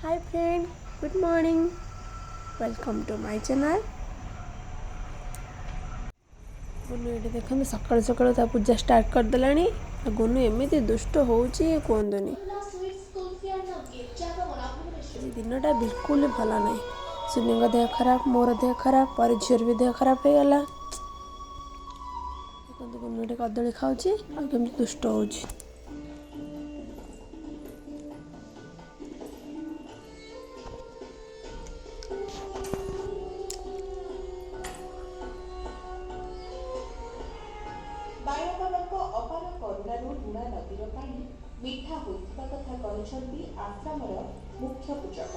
Hi friend, good morning. Welcome to my channel. Gunu ये देखते सकाल सकाल ता पूजा स्टार्ट करदेलानी। गुनू एमती दुष्ट होउची कहतुनी। दिनटा बिल्कुल भल ना। सुनी देह खराब, मोर देह खराब, पर झीर भी देह खराब हो गला। देखो गुनू कदली खाऊची आ केमती दुष्ट होउची। ବାୟୁବାବାଙ୍କ ଅପାର କରୁଣାରୁ ଲୁଣା ନଦୀର ପାଣି ମିଠା ହୋଇଥିବା କଥା କହିଛନ୍ତି ଆଶ୍ରମର ମୁଖ୍ୟ ପୂଜକ।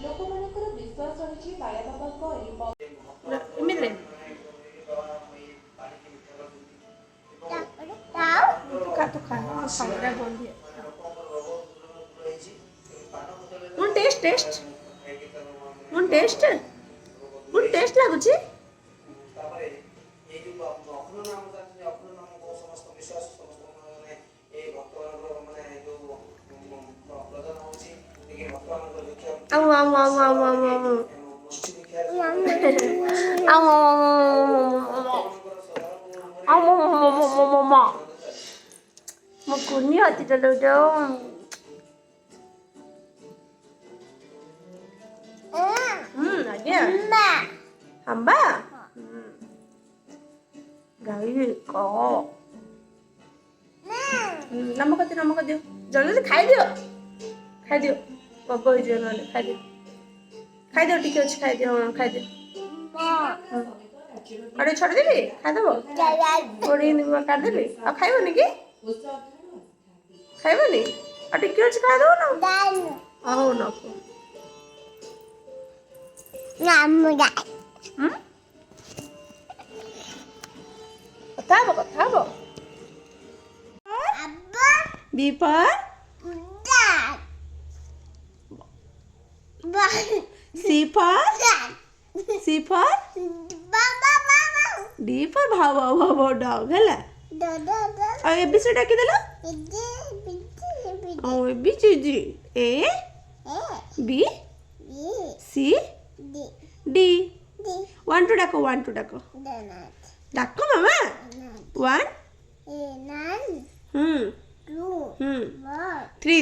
ଲୋକମାନଙ୍କର ବିଶ୍ୱାସ ରହିଛି ବାୟୁବାବାଙ୍କ ଏହି टेस्ट लगुच mo kunya tidak dong. Aja. Hamba. Gái có. Nama kau dia. Jangan खाई दियो. बाबा ही जो ना खाई दियो टिके अच्छी खाई दियो हाँ खाई दियो। अरे छोड़ दे भी खाई दो। थोड़ी नहीं काट दे भी अब खाई बनी की? खाई बनी? और टिके अच्छी खाई दो ना। आओ ना को। कथा बो B for C for D for भाव dog है ला और A B C डाके देला और B C D A B C D 1 2 डाको डाको मामा 1 3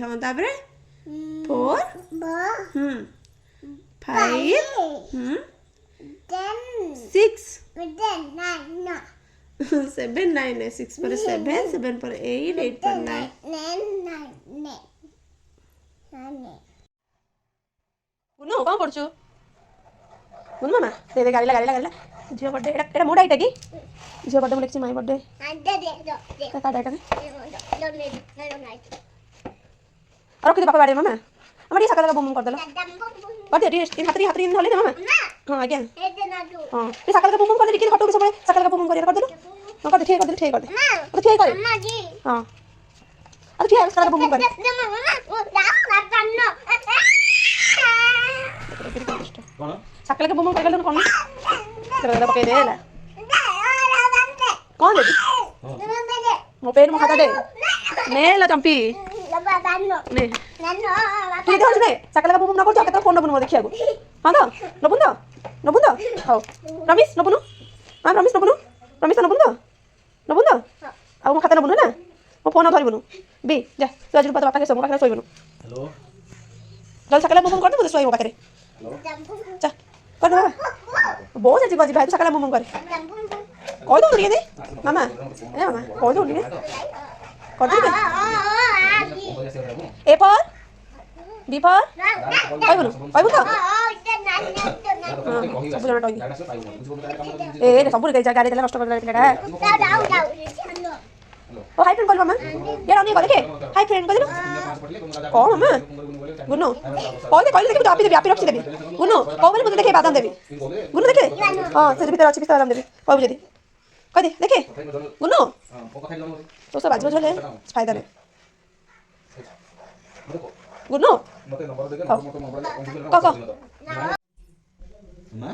हाँ तापरे 4 5 6 7 9 6 पर 7 पर 8 पर 9 गुनू कौन पढ़छु गुनू मामा दे गाड़ी ला झियो बर्थडे एटा मोड आइटा की झियो बर्थडे में लिखछि माय बर्थडे का कार्ड आइटा और किते पापा बाड़े मामा हमर ये सकाल का बुम कर देलो कर दे इन हाथरी धले दे मामा हां आज्ञा हां ये सकाल का बुम कर दे कि फोटो के सब सकाल का बुम कर देलो हां कर दे ठीक कर अम्मा जी हां अब ठीक है सकाल का बुम कर कौन सकाल का बुम कर देलो कौन तेरा पके दे ला कौन दे मो पेन मो खाता दे ने ला चंपी ने तू इधर दे सकाल का बुम न कर जा केतना फोन नबुन देखिया गो हां तो नबुन दो हां प्रमिस नबुन हां प्रमिस नबुन दो आ मो खाता नबुन ना मो फोन धरिबनु बी जा तू आज बापा के समो पाखरे सोइबनु हेलो जल सकाल बुम कर दे सोइबो पाखरे हेलो जा कर दे बहुत अच्छी बाजी भाई तो सकाल बुम कर कोई तो नहीं दे मामा ए मामा कोई तो नहीं कर दे ए पर बी पर पाइबनु तो सब जण टोई ए सब रे गाड़ी देला नष्ट कर देला ओ हाय फ्रेंड बोल मामा ये रानी कर के हाय फ्रेंड कर दे ओ मामा गुन्नू कौन दे तो आप रखी देबी गुन्नू कौन बोले मुझे देखे बादाम देबी गुन्नू देखे हां से भीतर अच्छी बादाम देबी कहबो जदी कह दे देखे गुन्नू तो सब बाजू बाजू ले फायदा नहीं गुन्नू मते नंबर देके हाँ। मते मोबाइल कंप्यूटर कह, कह। ना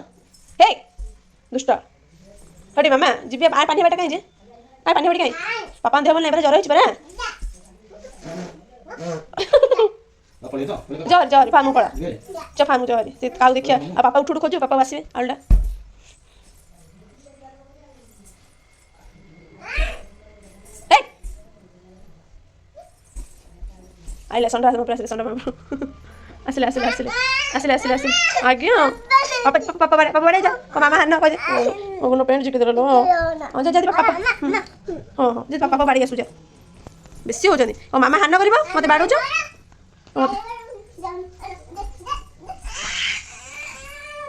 हे दुष्ट हटी मामा जीबी आ पानी बाटा कहीं जे आ पानी बाटा कहीं पापा देह बोल नहीं जर होइछ बरा ना पड़ी तो जर जर फामु पड़ा ये च फामु जर से काउ देखिया आ पापा उठ खोजो पापा आसीबे आलडा ए आइला संडा से प्रेस संडा आसिले आसिले आसिले आसिले आसिले आसिले आगे पापा पापा पापा बड़े जा मामा हां कह ओ गुनो पेंट जिके देलो हां जा जा पापा हां हां जे पापा बाड़ी आसु जा बेसी हो जनी ओ मामा हां करबो मते बाडो जा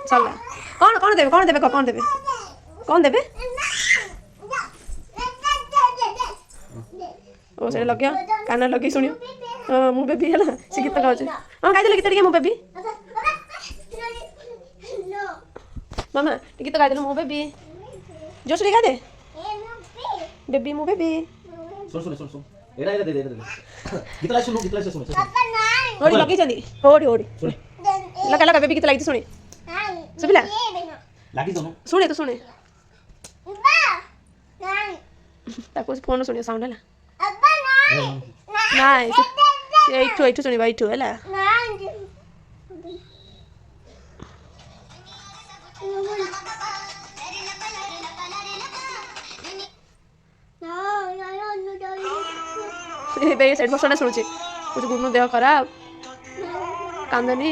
चल कौन देबे कौन देबे कौन देबे कौन देबे ओ से लग गया कान लगे सुनियो मु बेबी हला से गीत गाउछ हां गाइ देले गीत टिके मु बेबी मामा गीत गाइ देले मु बेबी जोश रे गा दे बेबी मु baby soon soon soon era era they गीत लाई सुन ओडी लगे जनी ओडी ओडी सुन लगा लगा बेबी गीत लागित सुनी सुबिला लागी दोनों सुने तो सुने ताको फोन सुनियो साउंड हला नाइ से एठो सुनिबा एठो हला ए बे साइड बसना सुनुची कुछ गुनु देह खराब कांदनी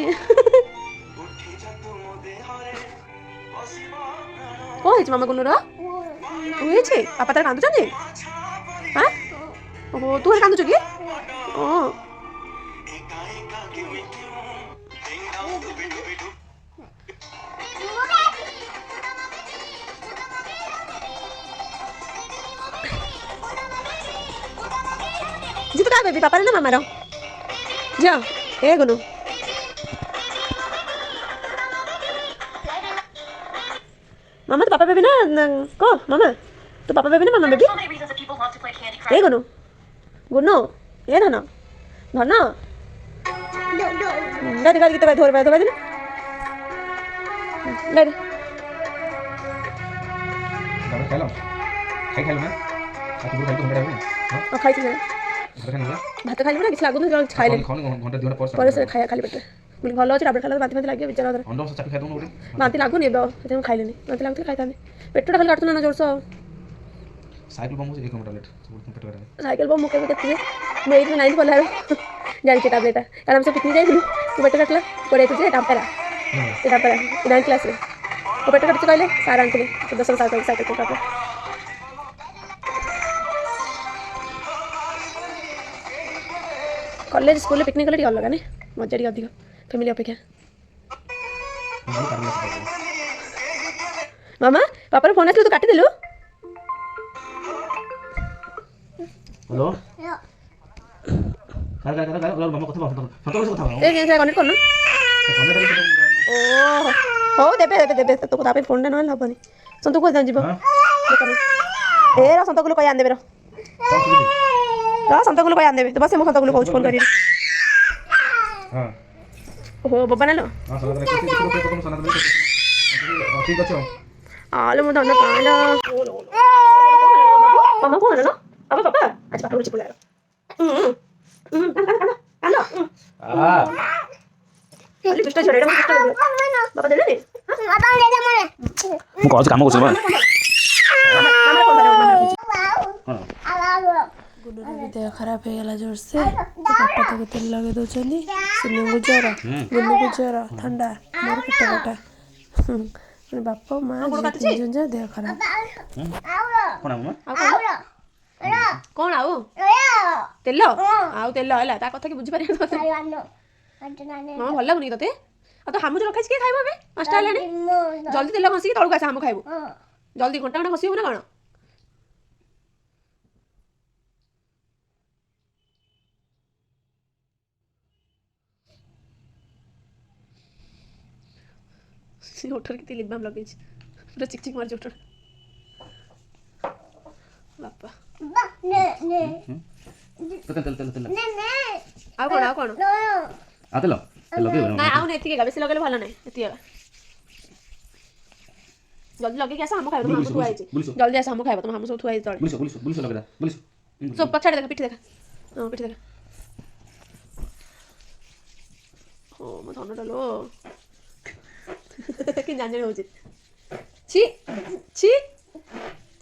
को है मामा गुनु रो हुए छे पापा तार कांदु छनी हां ओ तू कांदु छकी ओ जित का बेबी पापा ना मामा रो जा ए गुनु मामा तो पापा बेबी ना को मामा तो पापा बेबी ना मामा बेबी ए गुनु गुनु ए धन धन गाड़ी गाड़ी तो धोर दे ले दादा खाइलो खाइ ना आके बुढ़ा को मेरा हां ओ खाइ छी खाना भात खाइलो ना किछ लागो न खाइ ले खाने घंटा दिना पर से खाया खाली पेट बोली भलो अछि राबड़ खाला बांती बांती लागियो बिचारा धर अंडा से चापी खाइ दोनो बांती लागो नि बे सेते खाइले नि बांती लागते खाइताने पेटटा खाली काटतो ना जोरसो साइकिल बम से 1 घंटा लेट सब पेट करे साइकिल बम मुके केते मैं 8 9 पला जानि के टैबलेट कारण से पिकनिक जाइलु तू पेट काटला पड़े तुझे टापरा एटा परा 9 क्लास रे ओ पेट काटते कहले सारा अंकल 10 साल साइकिल को काटला कॉलेज स्कूल पिकनिक गले अलग ने मजा अधिक फैमिली अपेक्षा मामा पापा फोन आसलो तो काटी देलु हेलो कर और मम्मा कथा फोन से कथा ए से कनेक्ट करन ओ हो देबे तो तापे फोन ना न हबनी संतु को जीव ए रा संतु को कय आन देबे रा संतु को कय आन देबे तो बस मो संतु को फोन करी हां ओहो बाबा नालो हां सना तो तुम सना तो ठीक अछि आलो मो धन काला मामा फोन ना अब पापा आज पापा को बुलायो कालो हां खाली दुष्ट छोड़े बाबा देले नि बाबा ले जा मने मु कहू काम करछ मामा फोन करे हां गुडुर भी देह खराब हो गला जोर से पापा तो तेल लगे दउचनी सुनियो को ज्वर गुन्नू को ज्वर ठंडा मोर पेट काटा बापा मां तीन जन देह खराब कोन मम्मा कौन आउ तेल आउ तेल हला ता कथा की बुझी पारे तते मां भल लागुनी तते आ तो हमु जो रखाइस के खाइबो बे पांचटा हलानी जल्दी तेल घसी तळु का हम खाइबो जल्दी घंटा घंटा घसी हो ना कोन ओठर के लिप बाम लगे पूरा चिक चिक मार जोटर बापा ने ने तेल ने ने ଆଉ କ'ଣ ଆଉ କ'ଣ ଆଉ ତେଲ ତେଲ ଲଗେଇବ ନା ଆଉ ଏତିକି ଏକା ବେଶୀ ଲଗେଇଲେ ଭଲ ନାହିଁ ଏତିକି ଏକା ଜଲ୍ଦି ଲଗେଇକି ଆସ ଆମ ଖାଇବା ତମ ହାମ ଥୁଆ ହେଇଛି ଜଲ୍ଦି ଆସ ଆମ ଖାଇବା ତମ ହାମ ସବୁ ଥୁଆ ହେଇଛି ତଳେ ବୁଲିସ ଲଗେଇଦା ବୁଲିସ ସବୁ ପଛାଡ଼େ ଦେଖା ପିଠି ଦେଖା ହଁ ପିଠି ଦେଖା ହଁ ମୋ ଧନଟା ଲୋ କି ଜାଣି ହେଉଛି ଛି ଛି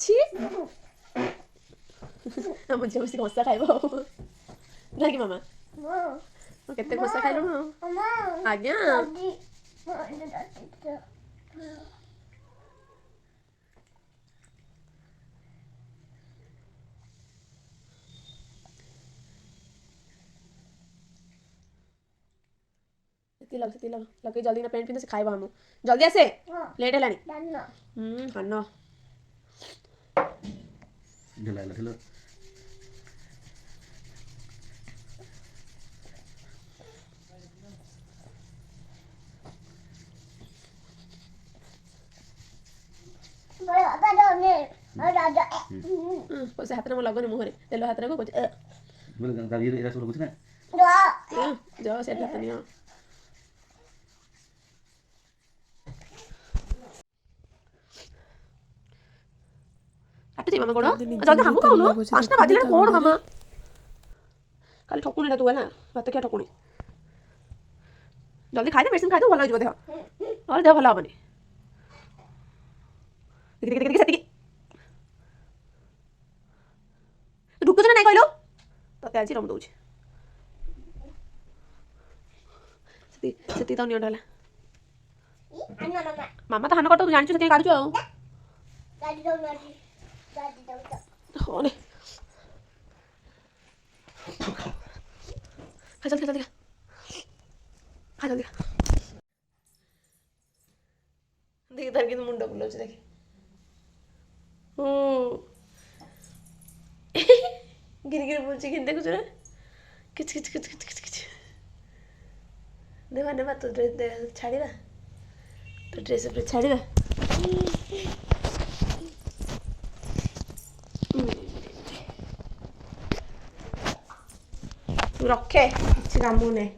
ଛି ଆମ ଝିଅ ବେଶୀ ଘଷା ଖାଇବ ଆଉ ନାକି ମାମା କେତେ ଘଷା ଖାଇଲୁଣୁ ଆଜ୍ଞା ସେତିକି ଲଗେଇ ଜଲ୍ଦି ନା ପ୍ୟାଣ୍ଟ ପିନ୍ଧେ ସେ ଖାଇବ ଆମ ଜଲ୍ଦି ଆସେ ଲେଟ୍ ହେଲାଣି ହନ ଢିଲା ଢିଲା ପଇସା ହାତରେ ମୋ ଲଗନି ମୁହଁରେ ତେଲ ହାତରେ କହୁଛି ବୋଲେ ଗାଡ଼ି ଏରା ସବୁ ରଖୁଛି ନା ଯାଅ ସେଠି ହାତ ନିଅ କାଟୁଛି ମାମା ଗୋଡ଼ ଜଲ୍ଦି ହାମୁ ଖାଉନୁ 5ଟା ବାଜିଲାଣି କ'ଣ ମାମା ଖାଲି ଠକୁଣିଟା ତୁ ହେଲା ଭାତ ଖିଆ ଠକୁଣି ଜଲ୍ଦି ଖାଇଦେ ମେଡ଼ିସିନ ଖାଇଦେ ଭଲ ହେଇଯିବ ଦେହ ନହେଲେ ଦେହ ଭଲ ହେବନି ଦେଖି ସେତିକି ଢୁକୁଛୁ ନା ନାଇଁ କହିଲୁ ତତେ ଆଜି ରମ ଦଉଛି ସେତିକି ତ ନିଅଣ୍ଟା ହେଲା ମାମା ତ ହାନ କରିଦେଉ ତୁ ଜାଣିଛୁ ସେଥିପାଇଁ କାଢୁଛୁ ଆଉ ହଁ ନେ ଖା ଜଲ୍ଦି ଜଲ୍ଦି ଖା ଜଲ୍ଦି ଦେଖି ତାର କିନ୍ତୁ ମୁଣ୍ଡ ବୁଲାଉଛି ଦେଖି ଗିରି ଗିରି ବୁଲୁଛି କିନ୍ତୁ ଦେଖୁଛୁ ନା କିଛି କିଛି କିଛି କିଛି କିଛି କିଛି ନେବା ତୋ ଡ୍ରେସ୍ ଛାଡ଼ିବା ତୋ ଡ୍ରେସ୍ ଉପରେ ଛାଡ଼ିବା ତୁ ରଖେ କିଛି କାମ ନାହିଁ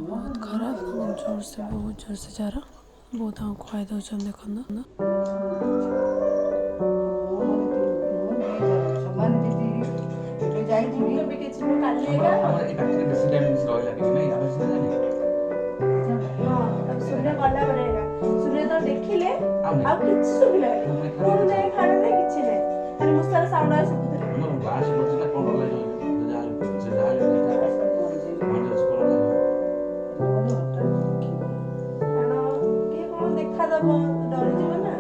बहुत खराब बहुत जोर से जा रहा बहुत हम खुआई दौन देखना ଦେଖିଲେ ଆଉ କିଛି ଶୁଭିଲାନି ପୁଣି ଯାଇ ଖାଇଲେ କିଛି ନାହିଁ ଖାଲି ମୂଷାର ସାଉଣ୍ଡ ଶୁଭୁଥିଲା ଦେଖାଦବ ଡରିଯିବ ନା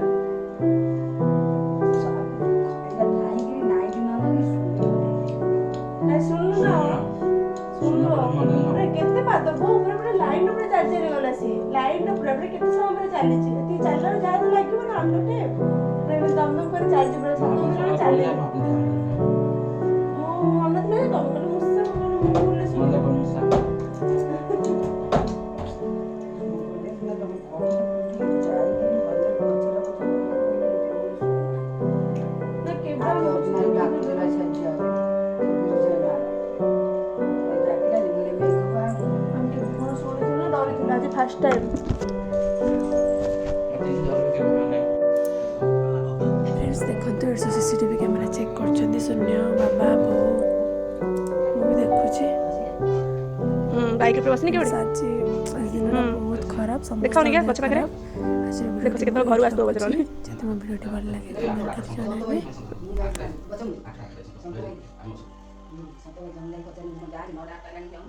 ଶୁଣୁନ କେତେ ପାଦ ପୁରା ଲାଇନ ଉପରେ ଚାଲି ଚାଲି ଗଲା ସିଏ ଲାଇନ ପୁରା କେତେ ସମୟ ପରେ ଚାଲିଛି ଏତିକି ଚାଲିଲା ଯାହା ଲାଗିବ ନା ଅଣ୍ଟଟେ ଦମ ଦମ କରି ଚାଲିଛି ପୁରା ସତ ଚାଲି ମୁଁ ମନ ଥିଲା ତମ କହିଲେ ମୂଷା ବୁଲେ ଫାଷ୍ଟ ଟାଇମ୍ फ्रेंड्स देखते सीसीटीवी कैमेरा चेक कर शून्य बाबा बो भी देखुची बाइक पे बसनी केवड़ी आज दिन बहुत खराब देखाओ नहीं क्या पछ पाखरे देखो से केतल घर आस दो बजे रहले जति मो वीडियो भल लागे कमेंट कर जणाबे ଆମ